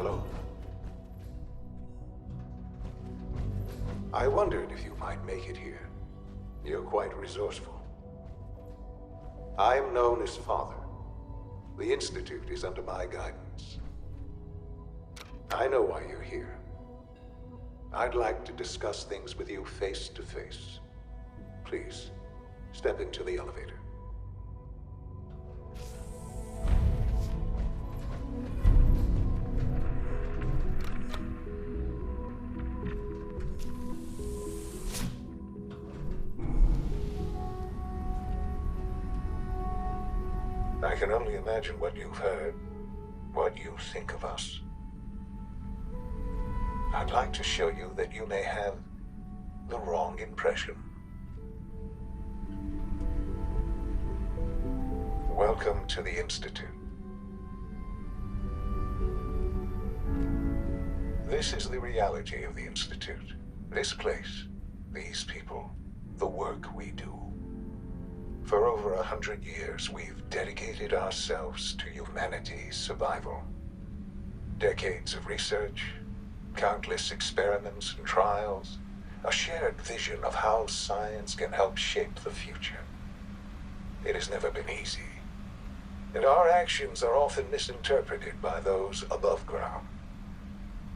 Hello. I wondered if you might make it here. You're quite resourceful. I'm known as Father. The Institute is under my guidance. I know why you're here. I'd like to discuss things with you face to face. Please, step into the elevator. I can only imagine what you've heard, what you think of us. I'd like to show you that you may have the wrong impression. Welcome to the Institute. This is the reality of the Institute. This place, these people, the work we do. For over 100 years, we've dedicated ourselves to humanity's survival. Decades of research, countless experiments and trials, a shared vision of how science can help shape the future. It has never been easy, and our actions are often misinterpreted by those above ground.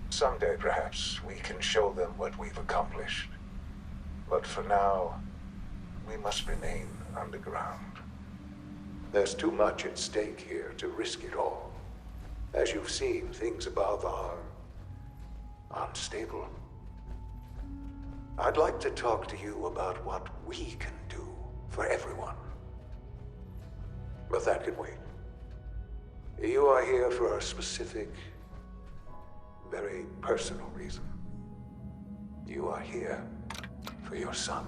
Someday, perhaps, we can show them what we've accomplished. But for now, we must remain underground. There's too much at stake here to risk it all. As you've seen, things above are unstable. I'd like to talk to you about what we can do for everyone. But that can wait. You are here for a specific, very personal reason. You are here for your son.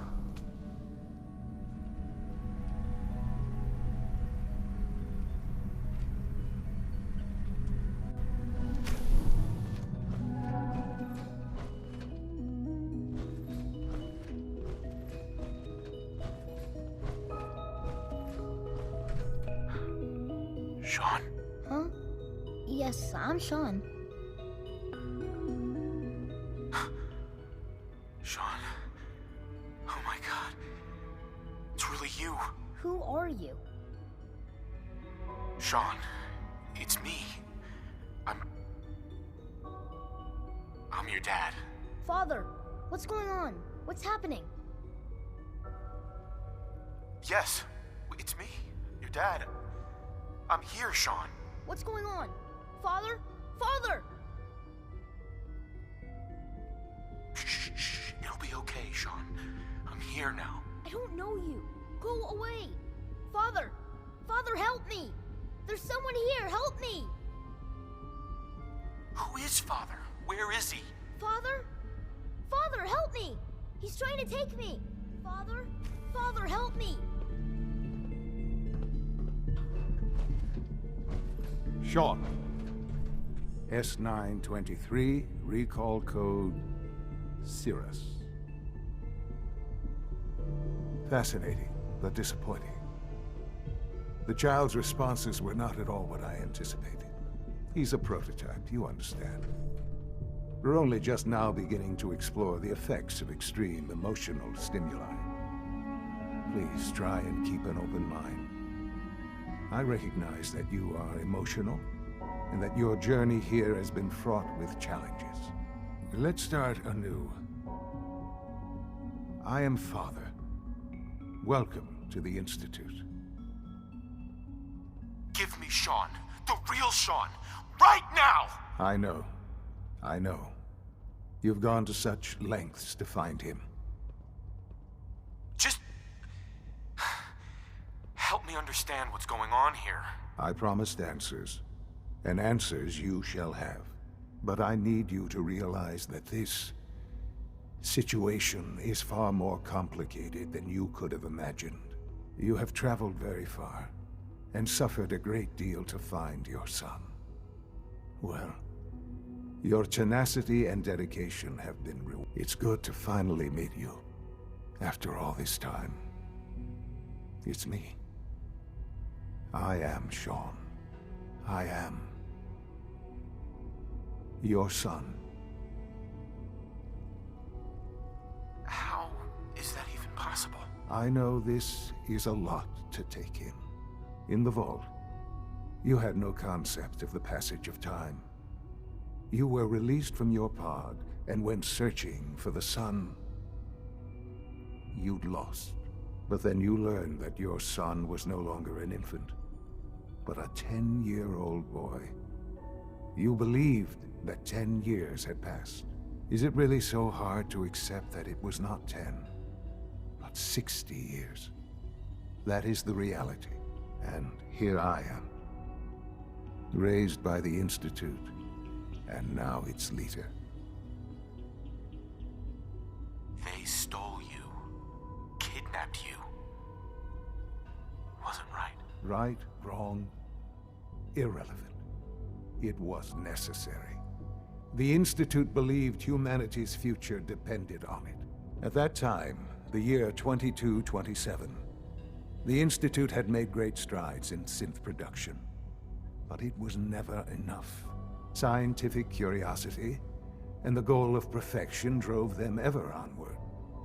Shaun? Huh? Yes, I'm Shaun. Shaun. Oh my god. It's really you. Who are you? Shaun, it's me. I'm your dad. Father, what's going on? What's happening? Yes, it's me, your dad. I'm here, Shaun. What's going on? Father? Father! Shh, shh. It'll be okay, Shaun. I'm here now. I don't know you. Go away. Father! Father, help me! There's someone here, help me! Who is Father? Where is he? Father? Father, help me! He's trying to take me! Father? Father, help me! Shaun. S923, recall code Cirrus. Fascinating, but disappointing. The child's responses were not at all what I anticipated. He's a prototype, you understand. We're only just now beginning to explore the effects of extreme emotional stimuli. Please try and keep an open mind. I recognize that you are emotional, and that your journey here has been fraught with challenges. Let's start anew. I am Father. Welcome to the Institute. Give me Shaun. The real Shaun. Right now! I know. I know. You've gone to such lengths to find him. Just help me understand what's going on here. I promised answers, and answers you shall have. But I need you to realize that this situation is far more complicated than you could have imagined. You have traveled very far, and suffered a great deal to find your son. Well, your tenacity and dedication have been rewarded. It's good to finally meet you, after all this time. It's me. I am Shaun. I am Your son. How is that even possible? I know this is a lot to take in. In the vault, you had no concept of the passage of time. You were released from your pod and went searching for the son you'd lost. But then you learned that your son was no longer an infant, but a 10-year-old boy. You believed that 10 years had passed. Is it really so hard to accept that it was not 10, but 60 years? That is the reality. And here I am, raised by the Institute, and now its leader. They stole you, kidnapped you. Wasn't right. Right, wrong, irrelevant. It was necessary. The Institute believed humanity's future depended on it. At that time, the year 2227, the Institute had made great strides in synth production. But it was never enough. Scientific curiosity and the goal of perfection drove them ever onward.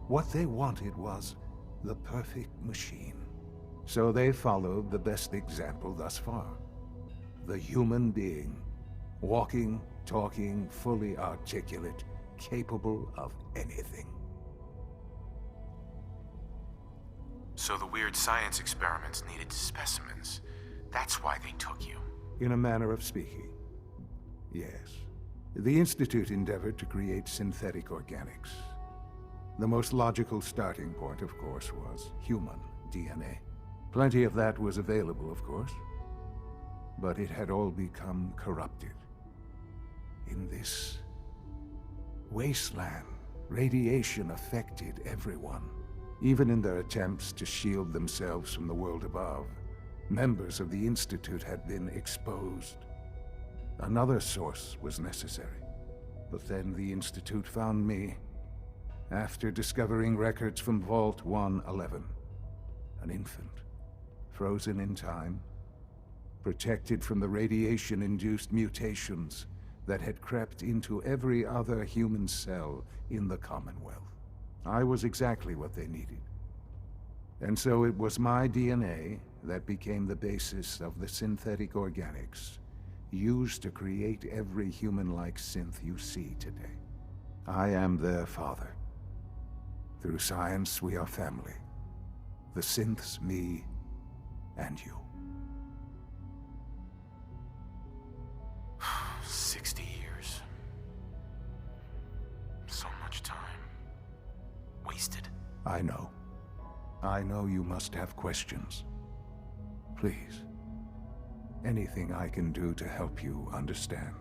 What they wanted was the perfect machine. So they followed the best example thus far. The human being. Walking, talking, fully articulate, capable of anything. So the weird science experiments needed specimens. That's why they took you. In a manner of speaking, yes. The Institute endeavored to create synthetic organics. The most logical starting point, of course, was human DNA. Plenty of that was available, of course, but it had all become corrupted. In this wasteland, radiation affected everyone. Even in their attempts to shield themselves from the world above, members of the Institute had been exposed. Another source was necessary. But then the Institute found me, after discovering records from Vault 111. An infant, frozen in time, protected from the radiation-induced mutations that had crept into every other human cell in the Commonwealth. I was exactly what they needed. And so it was my DNA that became the basis of the synthetic organics used to create every human-like synth you see today. I am their father. Through science, we are family. The synths, me, and you. 60 years. So much time. Wasted. I know. I know you must have questions. Please. Anything I can do to help you understand.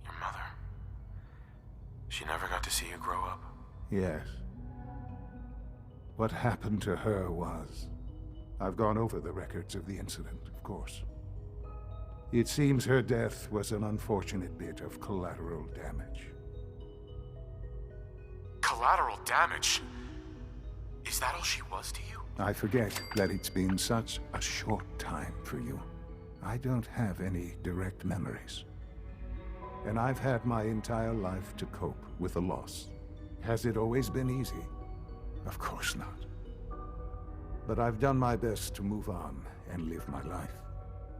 Your mother. She never got to see you grow up? Yes. What happened to her was... I've gone over the records of the incident, of course. It seems her death was an unfortunate bit of collateral damage. Collateral damage? Is that all she was to you? I forget that it's been such a short time for you. I don't have any direct memories. And I've had my entire life to cope with the loss. Has it always been easy? Of course not. But I've done my best to move on and live my life.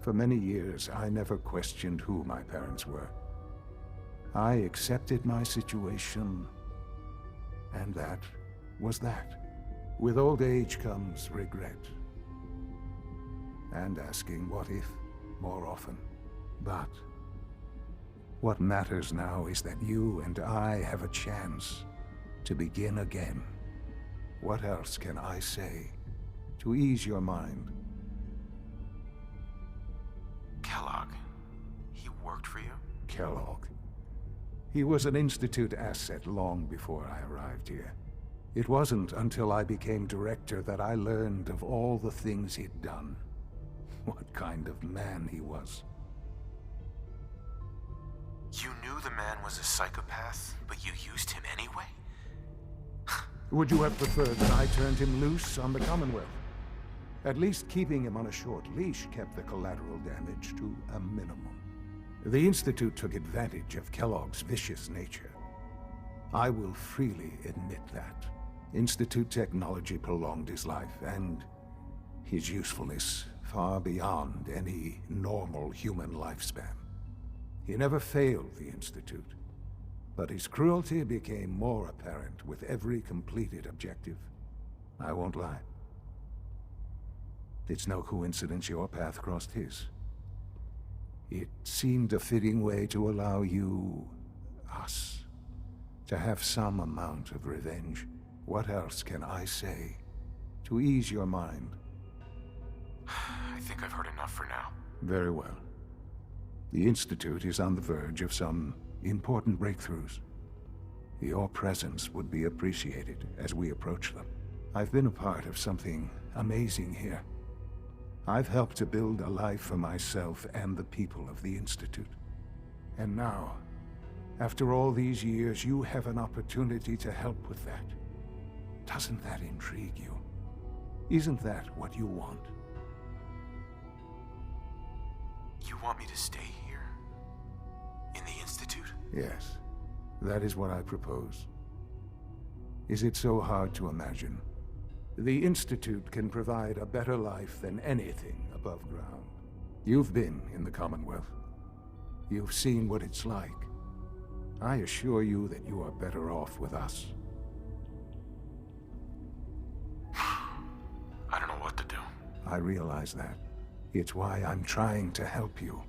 For many years, I never questioned who my parents were. I accepted my situation, and that was that. With old age comes regret. And asking what if more often. But what matters now is that you and I have a chance to begin again. What else can I say to ease your mind? Kellogg. He worked for you? Kellogg. He was an Institute asset long before I arrived here. It wasn't until I became director that I learned of all the things he'd done. What kind of man he was. You knew the man was a psychopath, but you used him anyway? Would you have preferred that I turned him loose on the Commonwealth? At least keeping him on a short leash kept the collateral damage to a minimum. The Institute took advantage of Kellogg's vicious nature. I will freely admit that. Institute technology prolonged his life, and his usefulness far beyond any normal human lifespan. He never failed the Institute, but his cruelty became more apparent with every completed objective. I won't lie. It's no coincidence your path crossed his. It seemed a fitting way to allow you, us, to have some amount of revenge. What else can I say to ease your mind? I think I've heard enough for now. Very well. The Institute is on the verge of some important breakthroughs. Your presence would be appreciated as we approach them. I've been a part of something amazing here. I've helped to build a life for myself and the people of the Institute. And now, after all these years, you have an opportunity to help with that. Doesn't that intrigue you? Isn't that what you want? You want me to stay here? In the Institute? Yes, that is what I propose. Is it so hard to imagine? The Institute can provide a better life than anything above ground. You've been in the Commonwealth. You've seen what it's like. I assure you that you are better off with us. I don't know what to do. I realize that. It's why I'm trying to help you.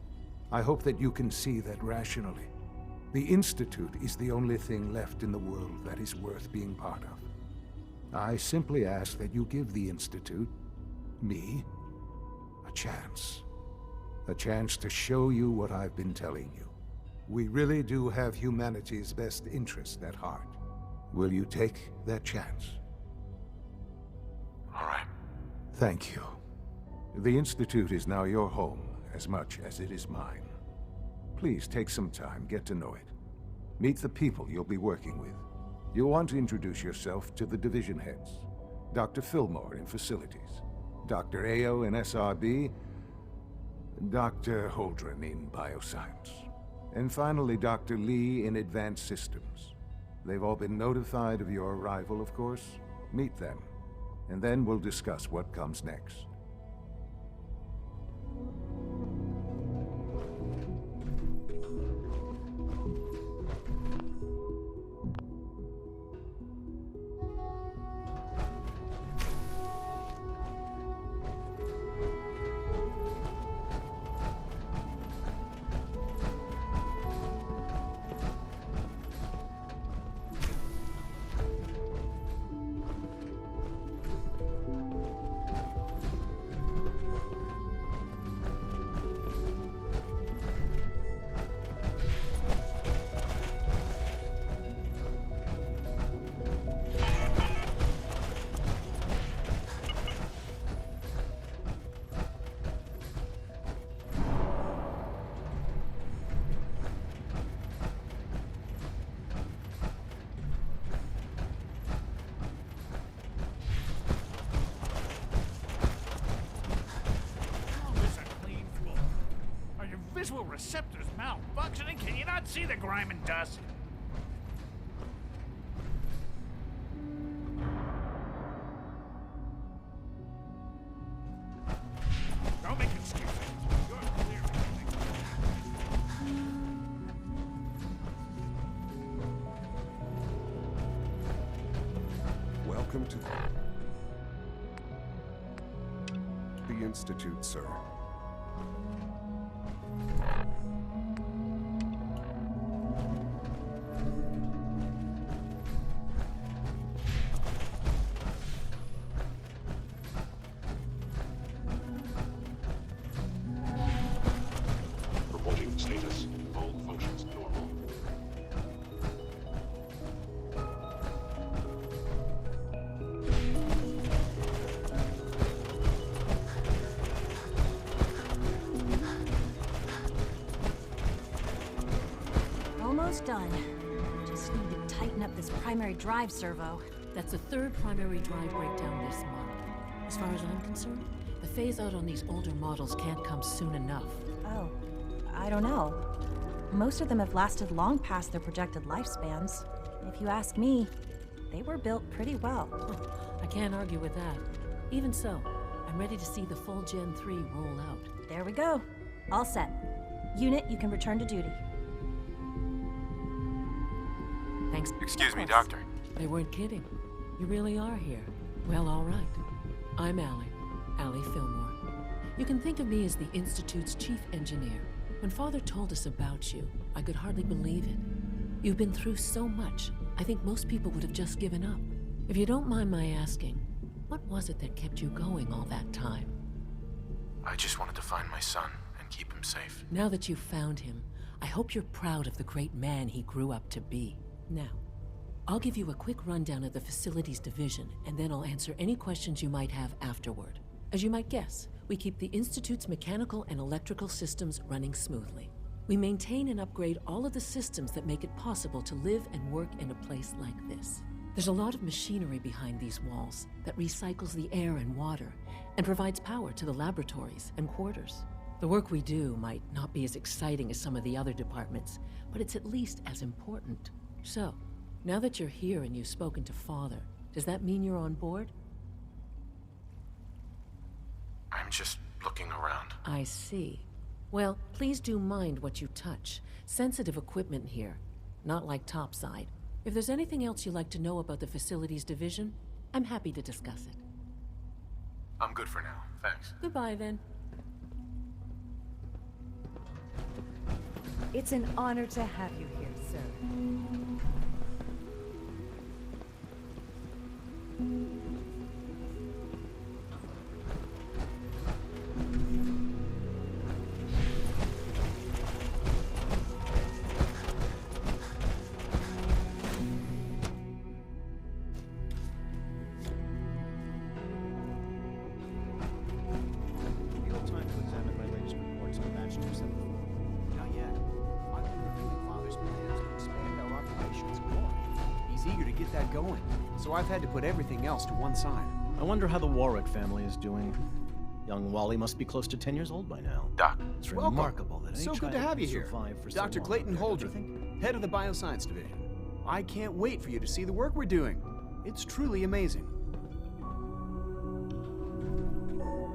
I hope that you can see that rationally. The Institute is the only thing left in the world that is worth being part of. I simply ask that you give the Institute, me, a chance. A chance to show you what I've been telling you. We really do have humanity's best interest at heart. Will you take that chance? All right. Thank you. The Institute is now your home as much as it is mine. Please take some time, get to know it. Meet the people you'll be working with. You'll want to introduce yourself to the division heads. Dr. Fillmore in Facilities, Dr. Ao in SRB, Dr. Holdren in Bioscience, and finally Dr. Lee in Advanced Systems. They've all been notified of your arrival, of course. Meet them, and then we'll discuss what comes next. Visual receptors malfunctioning? Can you not see the grime and dust? Don't make excuses. You're clearly Welcome to the Institute, sir. Reporting status. All functions normal. Almost done. Just need to tighten up this primary drive servo. That's the third primary drive breakdown this month. As far as I'm concerned, phase-out on these older models can't come soon enough? Oh, I don't know. Most of them have lasted long past their projected lifespans. If you ask me, they were built pretty well. I can't argue with that. Even so, I'm ready to see the full Gen 3 roll out. There we go. All set. Unit, you can return to duty. Thanks. Excuse me, Doctor. They weren't kidding. You really are here. Well, all right. I'm Allie Fillmore. You can think of me as the Institute's chief engineer. When Father told us about you, I could hardly believe it. You've been through so much, I think most people would have just given up. If you don't mind my asking, what was it that kept you going all that time? I just wanted to find my son and keep him safe. Now that you've found him, I hope you're proud of the great man he grew up to be. Now, I'll give you a quick rundown of the Facilities Division, and then I'll answer any questions you might have afterward. As you might guess, we keep the Institute's mechanical and electrical systems running smoothly. We maintain and upgrade all of the systems that make it possible to live and work in a place like this. There's a lot of machinery behind these walls that recycles the air and water and provides power to the laboratories and quarters. The work we do might not be as exciting as some of the other departments, but it's at least as important. So, now that you're here and you've spoken to Father, does that mean you're on board? I'm just looking around. I see. Well, please do mind what you touch. Sensitive equipment here, not like topside. If there's anything else you'd like to know about the Facilities Division, I'm happy to discuss it. I'm good for now, thanks. Goodbye, then. It's an honor to have you here, sir. Going, so I've had to put everything else to one side. I wonder how the Warwick family is doing. Young Wally must be close to 10 years old by now. Doc. It's remarkable that So good to have you here. Dr. Clayton Holdren, head of the Bioscience Division. I can't wait for you to see the work we're doing. It's truly amazing.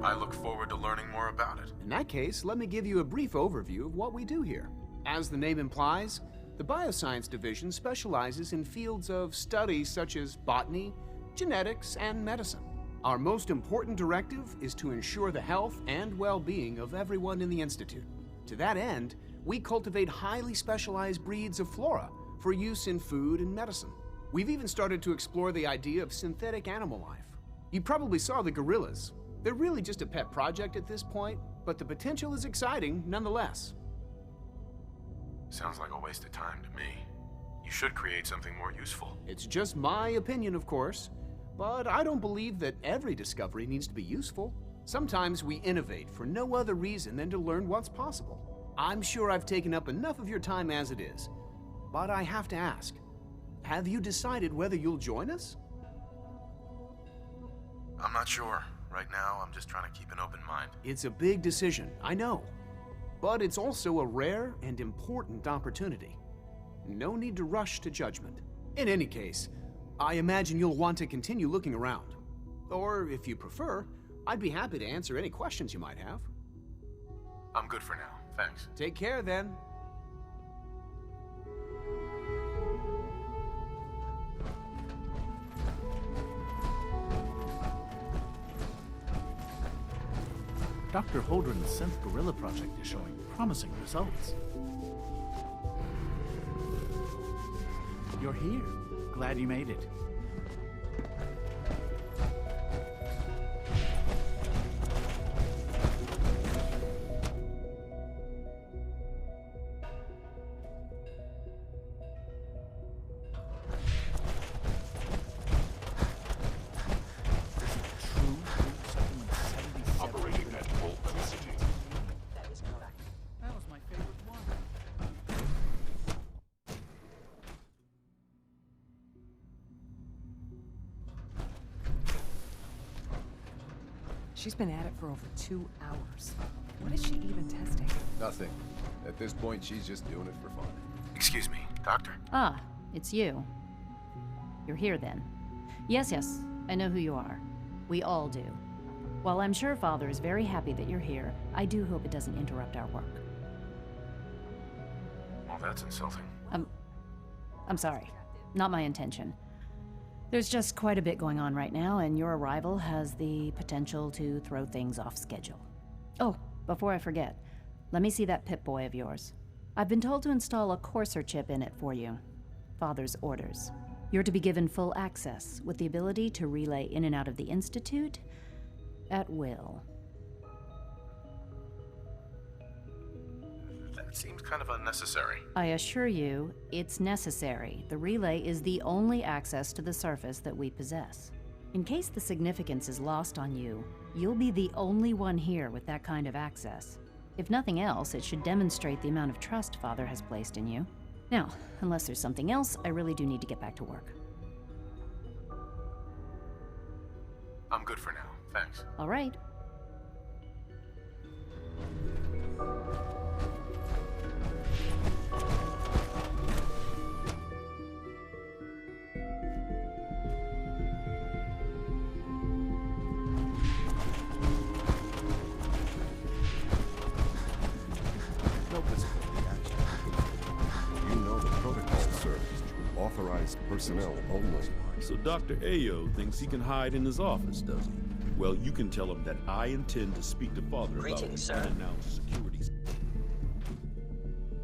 I look forward to learning more about it. In that case, let me give you a brief overview of what we do here. As the name implies, the Bioscience Division specializes in fields of study such as botany, genetics, and medicine. Our most important directive is to ensure the health and well-being of everyone in the Institute. To that end, we cultivate highly specialized breeds of flora for use in food and medicine. We've even started to explore the idea of synthetic animal life. You probably saw the gorillas. They're really just a pet project at this point, but the potential is exciting nonetheless. Sounds like a waste of time to me. You should create something more useful. It's just my opinion, of course, but I don't believe that every discovery needs to be useful. Sometimes we innovate for no other reason than to learn what's possible. I'm sure I've taken up enough of your time as it is, but I have to ask, have you decided whether you'll join us? I'm not sure. Right now, I'm just trying to keep an open mind. It's a big decision, I know. But it's also a rare and important opportunity. No need to rush to judgment. In any case, I imagine you'll want to continue looking around. Or, if you prefer, I'd be happy to answer any questions you might have. I'm good for now, thanks. Take care, then. Dr. Holdren's synth gorilla project is showing promising results. You're here. Glad you made it. She's been at it for over 2 hours. What is she even testing? Nothing. At this point, she's just doing it for fun. Excuse me, Doctor? Ah, it's you. You're here then. Yes, I know who you are. We all do. While I'm sure Father is very happy that you're here, I do hope it doesn't interrupt our work. Well, that's insulting. I'm sorry. Not my intention. There's just quite a bit going on right now, and your arrival has the potential to throw things off schedule. Oh, before I forget, let me see that Pip-Boy of yours. I've been told to install a Courser chip in it for you. Father's orders. You're to be given full access, with the ability to relay in and out of the Institute at will. That seems kind of unnecessary. I assure you, it's necessary. The relay is the only access to the surface that we possess. In case the significance is lost on you, you'll be the only one here with that kind of access. If nothing else, it should demonstrate the amount of trust Father has placed in you. Now, unless there's something else, I really do need to get back to work. I'm good for now, thanks. All right. Authorized personnel only. So Dr. Ayo thinks he can hide in his office, does he? Well, you can tell him that I intend to speak to Father about unannounced security.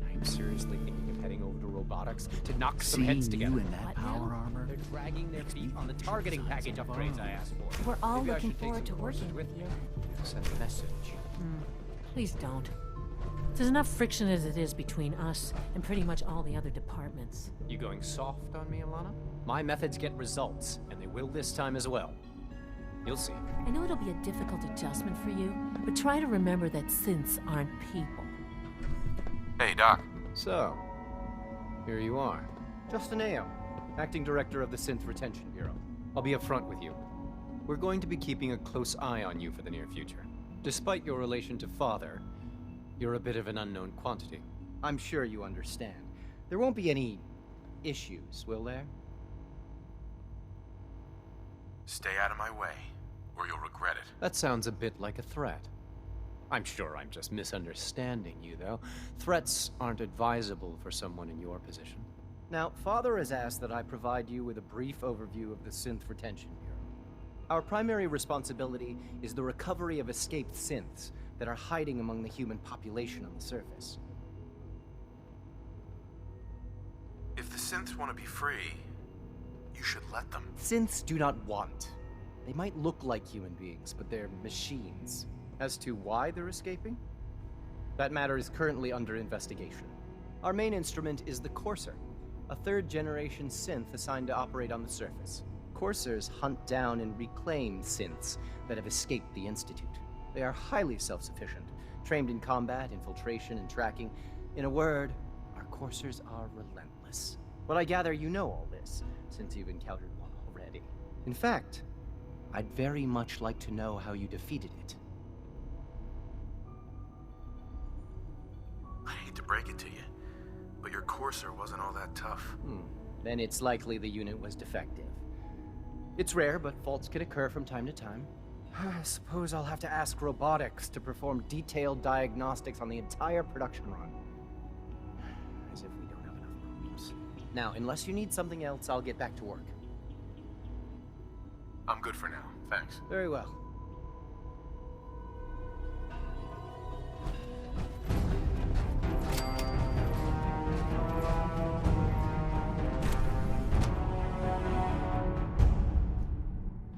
I'm seriously thinking of heading over to robotics to knock some heads together. You in that power armor? They're dragging their feet on the targeting package upgrades I asked for. We're all Maybe I looking should take forward to some courses working with you. Send a message. Please don't. There's enough friction as it is between us and pretty much all the other departments. You going soft on me, Alana? My methods get results, and they will this time as well. You'll see. I know it'll be a difficult adjustment for you, but try to remember that synths aren't people. Hey, Doc. So, here you are. Justin Ayo, Acting Director of the Synth Retention Bureau. I'll be upfront with you. We're going to be keeping a close eye on you for the near future. Despite your relation to Father, you're a bit of an unknown quantity. I'm sure you understand. There won't be any issues, will there? Stay out of my way, or you'll regret it. That sounds a bit like a threat. I'm sure I'm just misunderstanding you, though. Threats aren't advisable for someone in your position. Now, Father has asked that I provide you with a brief overview of the Synth Retention Bureau. Our primary responsibility is the recovery of escaped synths that are hiding among the human population on the surface. If the synths want to be free, you should let them. Synths do not want. They might look like human beings, but they're machines. As to why they're escaping? That matter is currently under investigation. Our main instrument is the Courser, a third-generation synth assigned to operate on the surface. Coursers hunt down and reclaim synths that have escaped the Institute. They are highly self-sufficient, trained in combat, infiltration, and tracking. In a word, our Coursers are relentless. But I gather you know all this, since you've encountered one already. In fact, I'd very much like to know how you defeated it. I hate to break it to you, but your Courser wasn't all that tough. Then it's likely the unit was defective. It's rare, but faults can occur from time to time. I suppose I'll have to ask robotics to perform detailed diagnostics on the entire production run. As if we don't have enough problems. Now, unless you need something else, I'll get back to work. I'm good for now, thanks. Very well.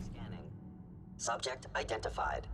Scanning. Subject identified.